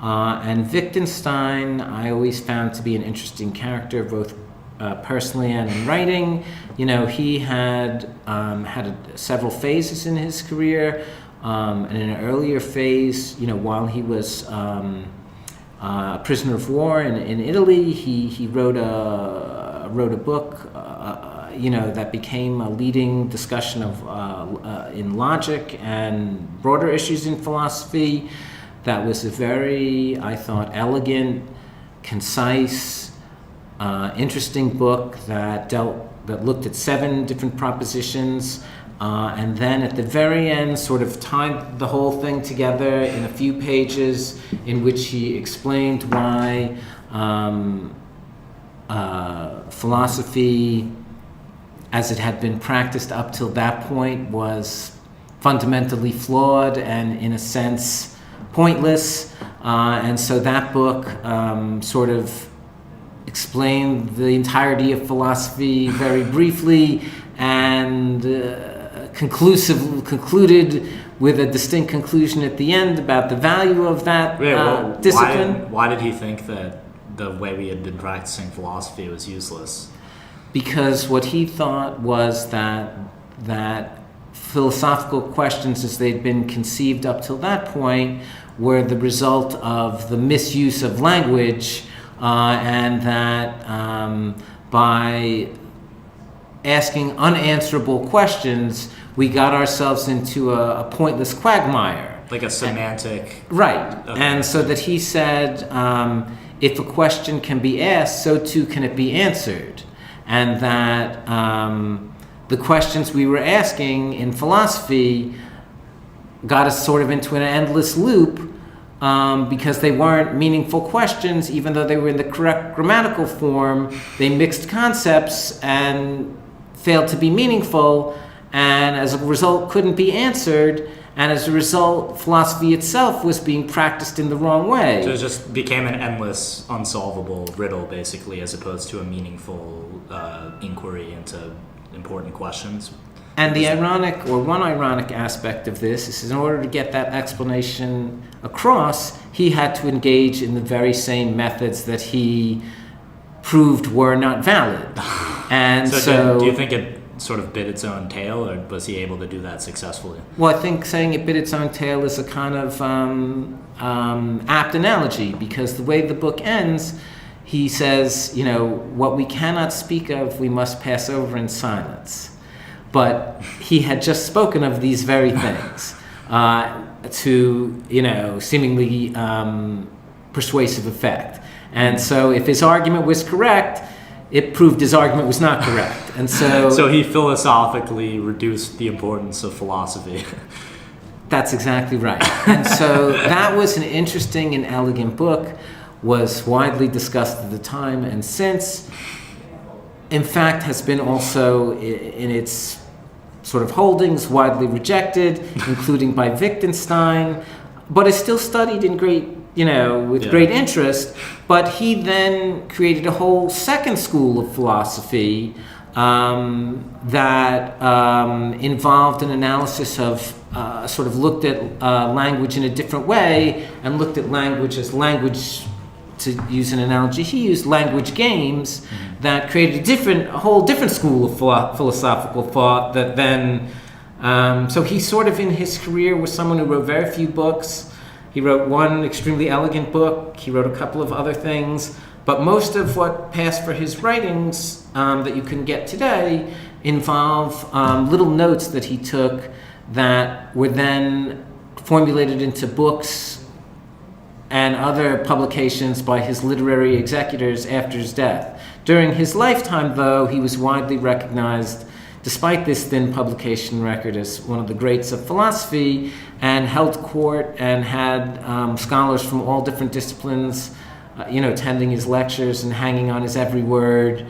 And Wittgenstein I always found to be an interesting character, both personally and in writing. He had several phases in his career. And in an earlier phase, while he was a prisoner of war in Italy, he wrote a book, that became a leading discussion of in logic and broader issues in philosophy. That was a very, I thought, elegant, concise, interesting book that looked at 7 different propositions, and then at the very end sort of tied the whole thing together in a few pages in which he explained why philosophy, as it had been practiced up till that point, was fundamentally flawed and, in a sense, pointless. And so that book sort of explained the entirety of philosophy very briefly and concluded with a distinct conclusion at the end about the value of that discipline. Why did he think that the way we had been practicing philosophy was useless? Because what he thought was that philosophical questions as they'd been conceived up till that point were the result of the misuse of language, and that by asking unanswerable questions, we got ourselves into a pointless quagmire. Like a semantic... Right. Okay. And so that he said, if a question can be asked, so too can it be answered. And that the questions we were asking in philosophy got us sort of into an endless loop, because they weren't meaningful questions, even though they were in the correct grammatical form. They mixed concepts and failed to be meaningful, and as a result couldn't be answered, and as a result philosophy itself was being practiced in the wrong way. So it just became an endless, unsolvable riddle, basically, as opposed to a meaningful inquiry into important questions. And one ironic aspect of this is, in order to get that explanation across, he had to engage in the very same methods that he proved were not valid. And so do you think it sort of bit its own tail, or was he able to do that successfully? Well, I think saying it bit its own tail is a kind of apt analogy, because the way the book ends, he says, what we cannot speak of, we must pass over in silence. But he had just spoken of these very things to, seemingly persuasive effect. And so if his argument was correct, it proved his argument was not correct. And so he philosophically reduced the importance of philosophy. That's exactly right. And so that was an interesting and elegant book, was widely discussed at the time and since. In fact, has been also in its sort of holdings widely rejected, including by Wittgenstein, but is still studied in great interest. But he then created a whole second school of philosophy that involved an analysis of, sort of looked at language in a different way, and looked at language as language, to use an analogy he used, language games, that created a whole different school of philosophical thought that then, so he sort of in his career was someone who wrote very few books. He wrote one extremely elegant book, he wrote a couple of other things, but most of what passed for his writings that you can get today involve little notes that he took that were then formulated into books and other publications by his literary executors after his death. During his lifetime, though, he was widely recognized, despite this thin publication record, as one of the greats of philosophy, and held court and had scholars from all different disciplines, attending his lectures and hanging on his every word.